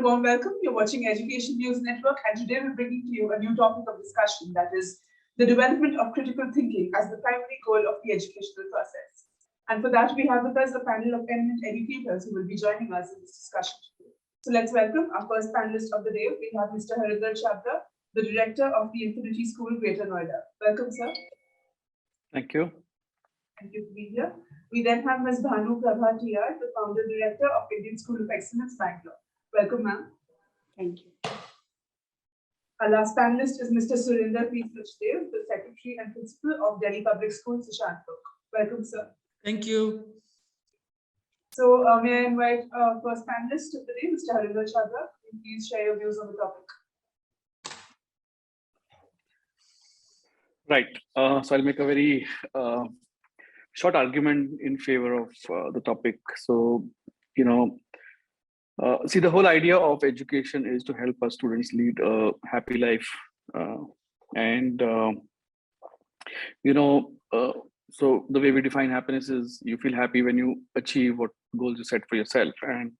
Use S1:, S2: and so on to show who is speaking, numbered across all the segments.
S1: warm welcome. You're watching Education News Network, and today we're bringing to you a new topic of discussion, that is the development of critical thinking as the primary goal of the educational process. And for that, we have with us a panel of eminent educators who will be joining us in this discussion today. So let's welcome our first panelist of the day. We have Mr. Harinder Chhabra, the Director of the Infinity School, Greater Noida. Welcome, sir.
S2: Thank you.
S1: Thank you for being here. We then have Ms. Bhanu Prabha T, the Founder Director of Indian School of Excellence, Bangalore. Welcome, ma'am.
S3: Thank you.
S1: Our last panelist is Mr. Surender P, Sachdeva, the Secretary and Principal of Delhi Public Schools, Sushant. Welcome, sir.
S4: Thank you.
S1: So, may I invite our first panelist of the day, Mr. Harinder Chhabra. Please share your views on the topic.
S2: Right. So I'll make a very short argument in favor of the topic. So, see, the whole idea of education is to help our students lead a happy life. So the way we define happiness is you feel happy when you achieve what goals you set for yourself. And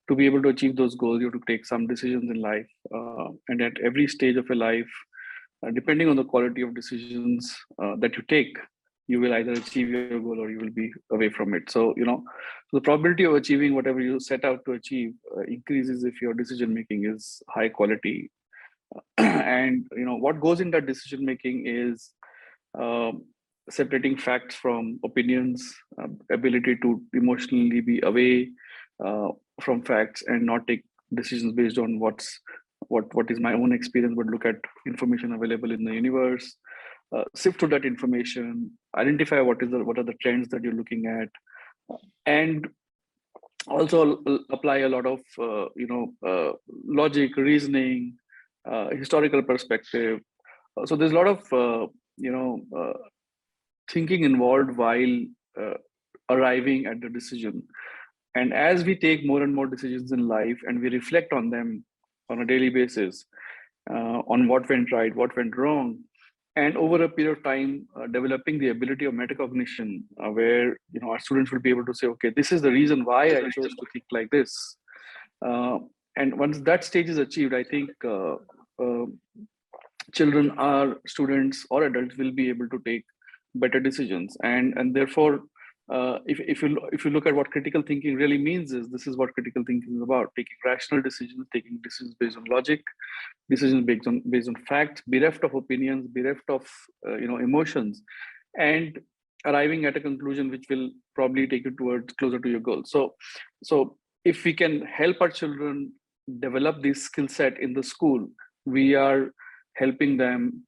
S2: to be able to achieve those goals, you have to take some decisions in life. And at every stage of your life, depending on the quality of decisions that you take, you will either achieve your goal or you will be away from it. So, the probability of achieving whatever you set out to achieve increases if your decision making is high quality. And what goes in that decision making is separating facts from opinions, ability to emotionally be away from facts and not take decisions based on what is my own experience, but look at information available in the universe, sift through that information, identify what are the trends that you're looking at, and also apply a lot of logic, reasoning, historical perspective. So there's a lot of thinking involved while arriving at the decision. And as we take more and more decisions in life and we reflect on them on a daily basis, on what went right, what went wrong, and over a period of time, developing the ability of metacognition, where our students will be able to say, okay, this is the reason why I chose to think like this. And once that stage is achieved, I think children or students or adults will be able to take better decisions. And therefore, if you look at what critical thinking really means, this is what critical thinking is about: taking rational decisions, taking decisions based on logic, decisions based on facts, bereft of opinions, bereft of emotions, and arriving at a conclusion which will probably take you towards closer to your goal. So if we can help our children develop this skill set in the school, we are helping them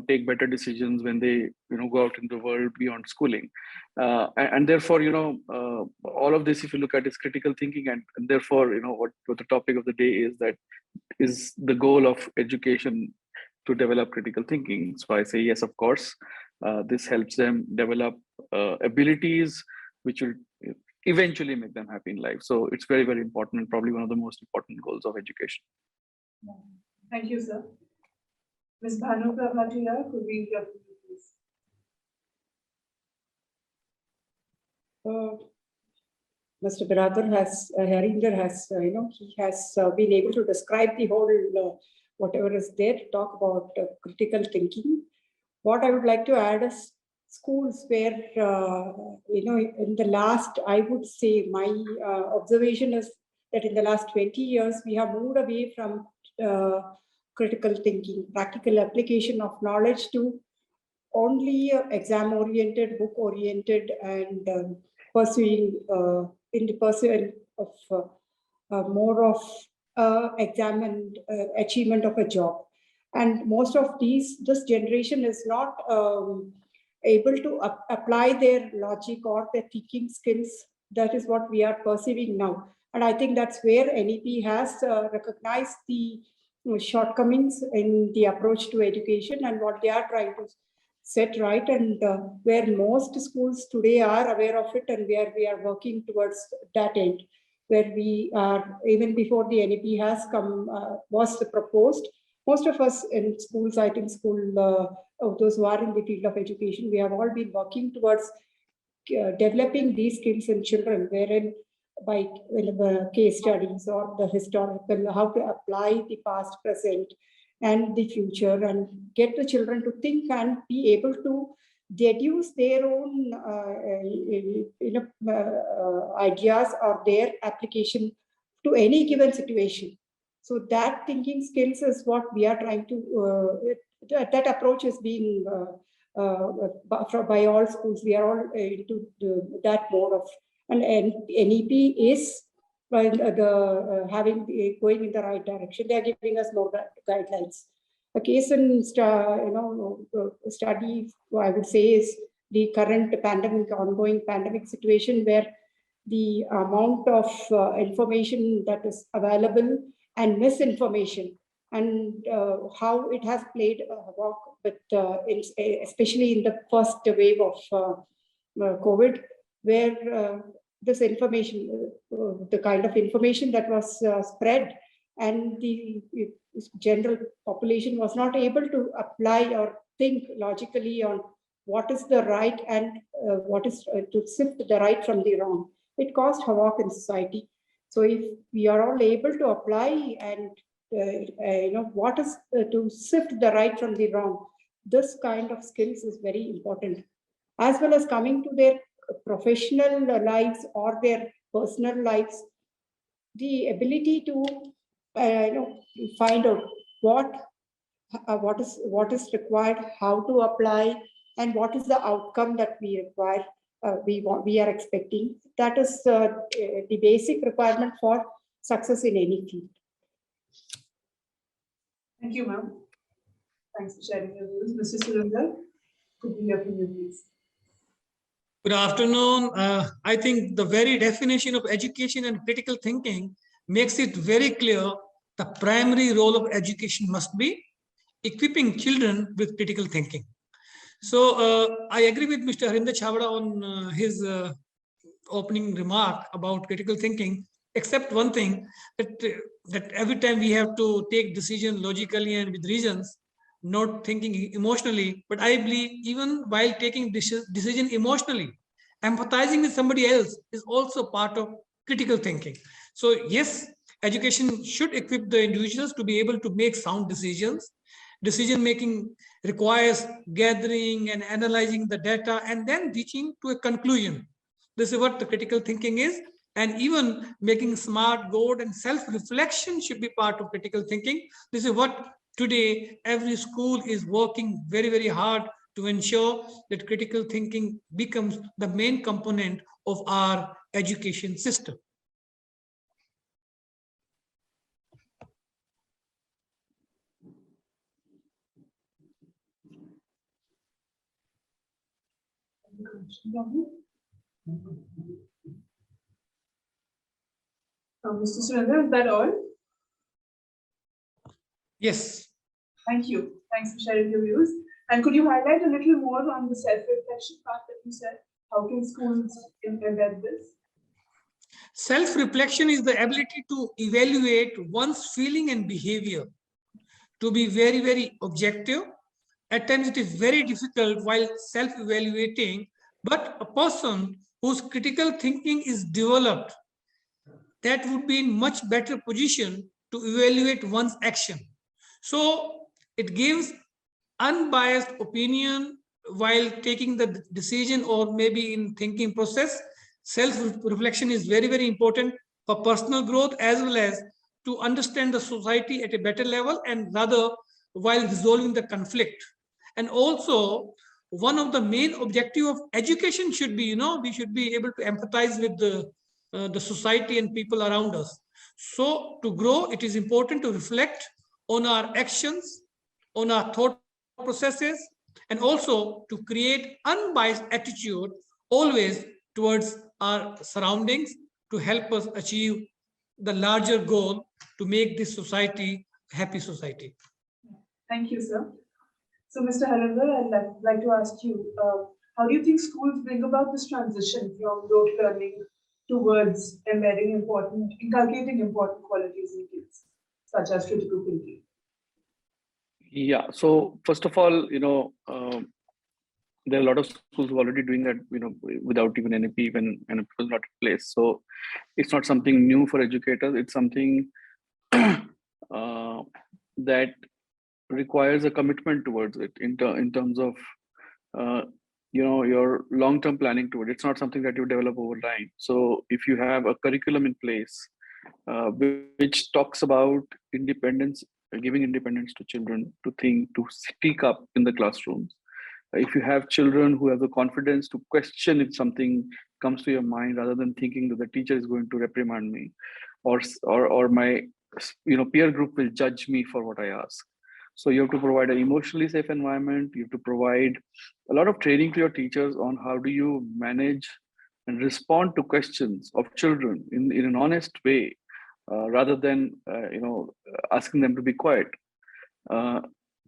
S2: take better decisions when they go out in the world beyond schooling, and therefore all of this, if you look at, is critical thinking, and therefore what the topic of the day is the goal of education, to develop critical thinking. So I say yes, of course. This helps them develop abilities which will eventually make them happy in life. So it's very, very important, and probably one of the most important goals of education.
S1: Thank you, sir. Ms. Bhanu Prabha T, could we hear from you, please?
S3: Mr. Harinder has, he has been able to describe the whole, whatever is there to talk about critical thinking. What I would like to add is schools where, in the last, I would say my observation is that in the last 20 years, we have moved away from critical thinking, practical application of knowledge, to only exam-oriented, book-oriented, and pursuing in the pursuit of more of exam and achievement of a job. And most of this generation is not able to apply their logic or their thinking skills. That is what we are perceiving now. And I think that's where NEP has recognized the shortcomings in the approach to education and what they are trying to set right, and where most schools today are aware of it, and where we are working towards that end, where we are, even before the NEP has come, was proposed. Most of us in schools, I think those who are in the field of education, we have all been working towards developing these skills in children, wherein by case studies or the historical, how to apply the past, present, and the future, and get the children to think and be able to deduce their own ideas or their application to any given situation. So that thinking skills is what we are trying to, that approach is being by all schools. We are all into that mode of, and NEP is going in the right direction. They are giving us more guidelines. A case in study, I would say, is the current ongoing pandemic situation, where the amount of information that is available and misinformation, and how it has played havoc with, especially in the first wave of COVID, where this information, the kind of information that was spread, and the general population was not able to apply or think logically on what is the right and what is to sift the right from the wrong. It caused havoc in society. So if we are all able to apply and what is to sift the right from the wrong, this kind of skills is very important, as well as coming to their professional lives or their personal lives. The ability to find out what is required, how to apply, and what is the outcome that we require, we are expecting. That is the basic requirement for success in any field.
S1: Thank you, ma'am. Thanks for sharing your views. Mr. Surender, could we hear from you, please?
S4: Good afternoon. I think the very definition of education and critical thinking makes it very clear the primary role of education must be equipping children with critical thinking. So I agree with Mr. Harinder Chhabra on his opening remark about critical thinking, except one thing, that every time we have to take decisions logically and with reasons, not thinking emotionally. But I believe even while taking decision emotionally, empathizing with somebody else is also part of critical thinking. So yes, education should equip the individuals to be able to make sound decisions. Decision making requires gathering and analyzing the data and then reaching to a conclusion. This is what the critical thinking is. And even making smart, good, and self-reflection should be part of critical thinking. This is what today every school is working very, very hard to ensure that critical thinking becomes the main component of our education system.
S1: Mr. Surender, is that all?
S4: Yes.
S1: Thank you. Thanks for sharing your views. And could you highlight a little more on the self-reflection part that you said? How can schools embed this?
S4: Self-reflection is the ability to evaluate one's feeling and behavior, to be very, very objective. At times it is very difficult while self-evaluating, but a person whose critical thinking is developed, that would be in much better position to evaluate one's action. So it gives unbiased opinion while taking the decision or maybe in thinking process. Self-reflection is very, very important for personal growth as well as to understand the society at a better level and rather while resolving the conflict. And also one of the main objective of education should be, we should be able to empathize with the society and people around us. So to grow, it is important to reflect on our actions, on our thought processes, and also to create unbiased attitude always towards our surroundings to help us achieve the larger goal to make this society a happy society.
S1: Thank you, sir. So, Mr. Harinder, I'd like to ask you, how do you think schools bring about this transition from rote learning towards inculcating important qualities in kids, such as critical thinking?
S2: Yeah. So first of all, there are a lot of schools who are already doing that, without even NAP when NAP was not in place. So it's not something new for educators. It's something that requires a commitment towards it in terms of your long-term planning toward it. It's not something that you develop overnight. So if you have a curriculum in place which talks about independence, giving independence to children to think, to speak up in the classrooms. If you have children who have the confidence to question if something comes to your mind, rather than thinking that the teacher is going to reprimand me, or my peer group will judge me for what I ask. So you have to provide an emotionally safe environment. You have to provide a lot of training to your teachers on how do you manage and respond to questions of children in an honest way, rather than asking them to be quiet.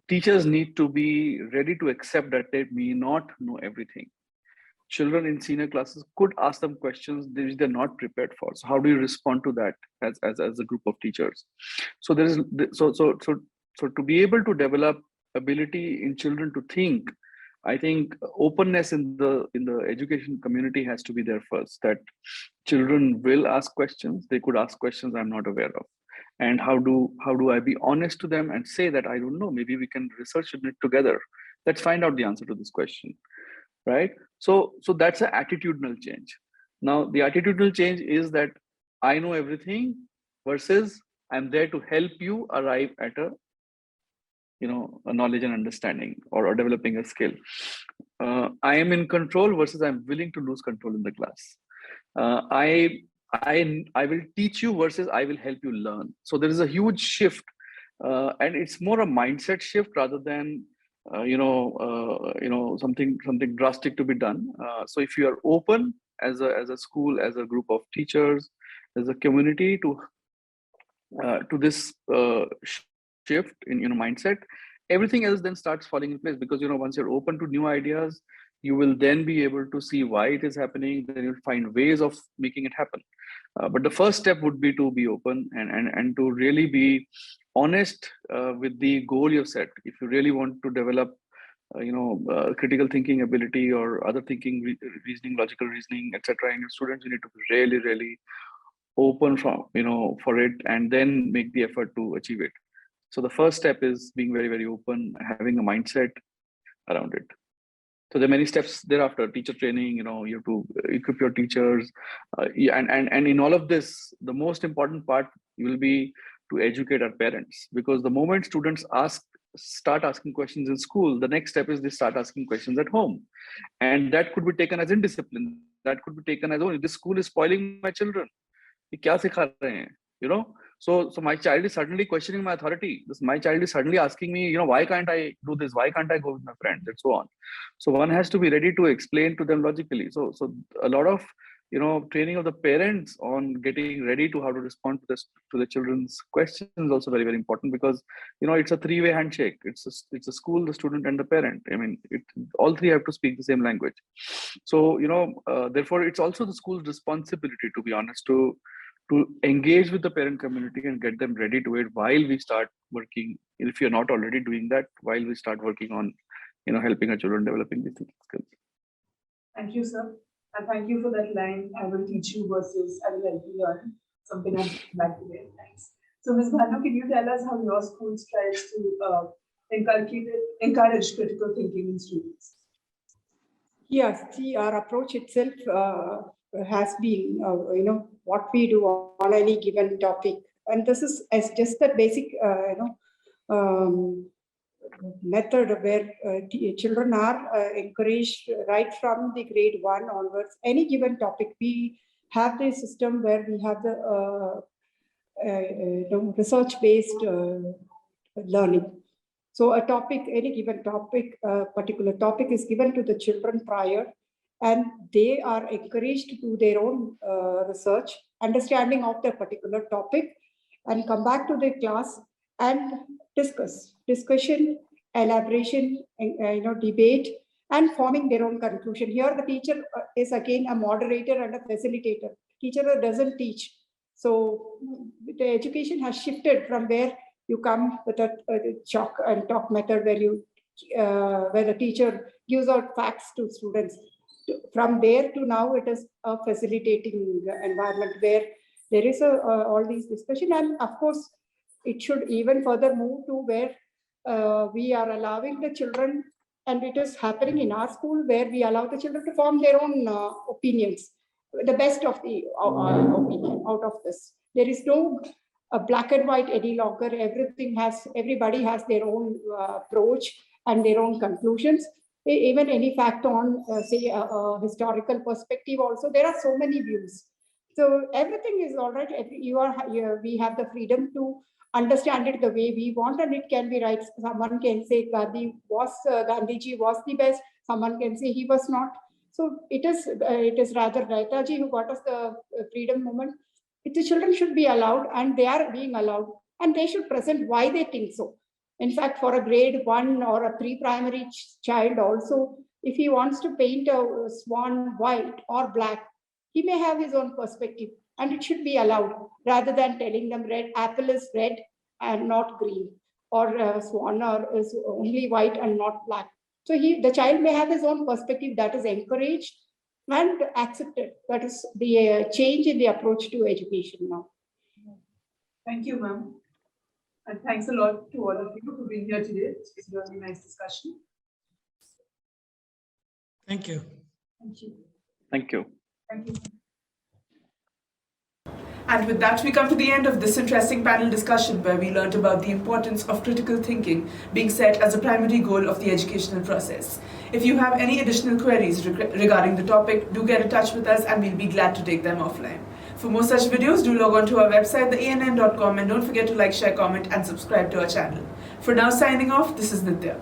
S2: Teachers need to be ready to accept that they may not know everything. Children in senior classes could ask them questions which they're not prepared for. So how do you respond to that as a group of teachers? So there is so to be able to develop ability in children to think, I think openness in the education community has to be there first. That children will ask questions. They could ask questions I'm not aware of. And how do I be honest to them and say that I don't know, maybe we can research it together. Let's find out the answer to this question, right? So that's an attitudinal change. Now, the attitudinal change is that I know everything versus I'm there to help you arrive at a knowledge and understanding, or developing a skill. I am in control versus I'm willing to lose control in the class. I will teach you versus I will help you learn. So there is a huge shift, and it's more a mindset shift rather than something drastic to be done. So if you are open as a school, as a group of teachers, as a community to this shift in mindset, everything else then starts falling in place, because once you're open to new ideas, you will then be able to see why it is happening. Then you'll find ways of making it happen. But the first step would be to be open and to really be honest with the goal you've set. If you really want to develop critical thinking ability or other thinking, reasoning, logical reasoning, etc. in your students, you need to be really, really open for it, and then make the effort to achieve it. So the first step is being very, very open, having a mindset around it. So there are many steps thereafter. Teacher training, you have to equip your teachers, and in all of this, the most important part will be to educate our parents, because the moment students start asking questions in school, the next step is they start asking questions at home, and that could be taken as indiscipline. That could be taken as, oh, this school is spoiling my children. So my child is suddenly questioning my authority. My child is suddenly asking me, why can't I do this? Why can't I go with my friends, and so on. So one has to be ready to explain to them logically. So a lot of training of the parents on getting ready to how to respond to the children's questions is also very, very important, because it's a three-way handshake. It's a school, the student, and the parent. I mean, all three have to speak the same language. So therefore, it's also the school's responsibility, to be honest, to engage with the parent community and get them ready to it while we start working. If you're not already doing that, while we start working on helping our children developing these skills.
S1: Thank you, sir. And thank you for that line, I will teach you versus I will help you learn. Something I'd like to hear. Thanks. So Ms. Bhanu, can you tell us how your school strives to encourage critical thinking in students?
S3: Yes, see, our approach itself has been, what we do on any given topic. And this is as just the basic, method where children are encouraged right from the grade 1 onwards. Any given topic, we have the system where we have the research-based learning. So a topic, any given topic, particular topic is given to the children prior, and they are encouraged to do their own research, understanding of the particular topic, and come back to the class and discussion, elaboration, debate, and forming their own conclusion. Here the teacher is again a moderator and a facilitator. Teacher doesn't teach. So the education has shifted from where you come with a chalk and talk method where you where the teacher gives out facts to students. From there to now, it is a facilitating environment where there is all these discussion, and of course, it should even further move to where we are allowing the children, and it is happening in our school where we allow the children to form their own opinions, the best of the opinion out of this. There is no black and white any longer. Everybody has their own approach and their own conclusions. Even any fact on, say, a historical perspective also, there are so many views. So everything is all right. We have the freedom to understand it the way we want, and it can be right. Someone can say Gandhiji was the best. Someone can say he was not. So it is rather Netaji who got us the freedom movement. The children should be allowed, and they are being allowed, and they should present why they think so. In fact, for a grade 1 or a pre-primary child also, if he wants to paint a swan white or black, he may have his own perspective, and it should be allowed, rather than telling them red apple is red and not green, or swan is only white and not black. So the child may have his own perspective. That is encouraged and accepted. That is the change in the approach to education now.
S1: Thank you, ma'am. And thanks a lot to all of you for being here today. It was a really nice discussion.
S4: Thank you.
S1: Thank you.
S2: Thank you.
S1: Thank you. And with that, we come to the end of this interesting panel discussion where we learned about the importance of critical thinking being set as a primary goal of the educational process. If you have any additional queries regarding the topic, do get in touch with us and we'll be glad to take them offline. For more such videos, do log on to our website, theann.com, and don't forget to like, share, comment, and subscribe to our channel. For now, signing off, this is Nitya.